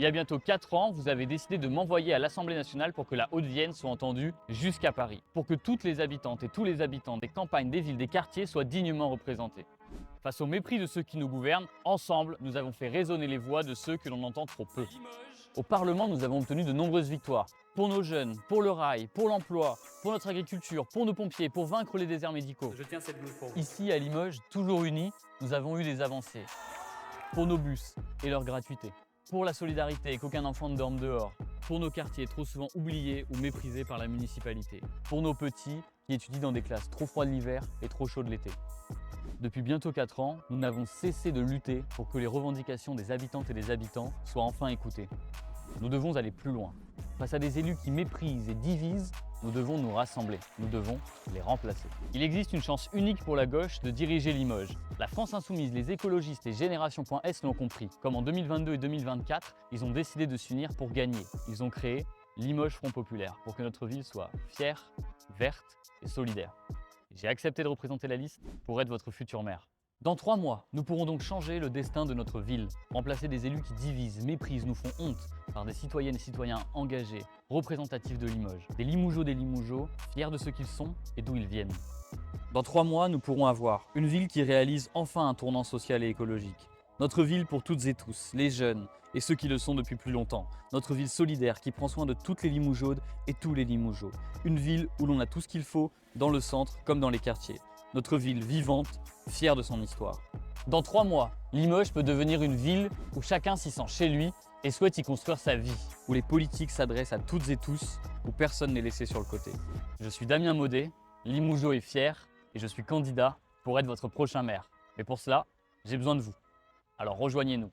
Il y a bientôt 4 ans, vous avez décidé de m'envoyer à l'Assemblée nationale pour que la Haute-Vienne soit entendue jusqu'à Paris, pour que toutes les habitantes et tous les habitants des campagnes, des villes, des quartiers soient dignement représentés. Face au mépris de ceux qui nous gouvernent, ensemble, nous avons fait résonner les voix de ceux que l'on entend trop peu. Au Parlement, nous avons obtenu de nombreuses victoires. Pour nos jeunes, pour le rail, pour l'emploi, pour notre agriculture, pour nos pompiers, pour vaincre les déserts médicaux. Je tiens cette goutte pour vous. Ici, à Limoges, toujours unis, nous avons eu des avancées. Pour nos bus et leur gratuité. Pour la solidarité et qu'aucun enfant ne dorme dehors. Pour nos quartiers trop souvent oubliés ou méprisés par la municipalité. Pour nos petits qui étudient dans des classes trop froides l'hiver et trop chaudes l'été. Depuis bientôt 4 ans, nous n'avons cessé de lutter pour que les revendications des habitantes et des habitants soient enfin écoutées. Nous devons aller plus loin. Face à des élus qui méprisent et divisent, nous devons nous rassembler. Nous devons les remplacer. Il existe une chance unique pour la gauche de diriger Limoges. La France Insoumise, les écologistes et Génération.s l'ont compris. Comme en 2022 et 2024, ils ont décidé de s'unir pour gagner. Ils ont créé Limoges Front Populaire pour que notre ville soit fière, verte et solidaire. J'ai accepté de représenter la liste pour être votre futur maire. Dans 3 mois, nous pourrons donc changer le destin de notre ville, remplacer des élus qui divisent, méprisent, nous font honte, par des citoyennes et citoyens engagés, représentatifs de Limoges. Des Limougeaux, fiers de ce qu'ils sont et d'où ils viennent. Dans 3 mois, nous pourrons avoir une ville qui réalise enfin un tournant social et écologique. Notre ville pour toutes et tous, les jeunes et ceux qui le sont depuis plus longtemps. Notre ville solidaire qui prend soin de toutes les Limougeaudes et tous les Limougeaux. Une ville où l'on a tout ce qu'il faut, dans le centre comme dans les quartiers. Notre ville vivante, fière de son histoire. Dans 3 mois, Limoges peut devenir une ville où chacun s'y sent chez lui et souhaite y construire sa vie. Où les politiques s'adressent à toutes et tous, où personne n'est laissé sur le côté. Je suis Damien Maudet, Limougeau est fier et je suis candidat pour être votre prochain maire. Mais pour cela, j'ai besoin de vous. Alors rejoignez-nous.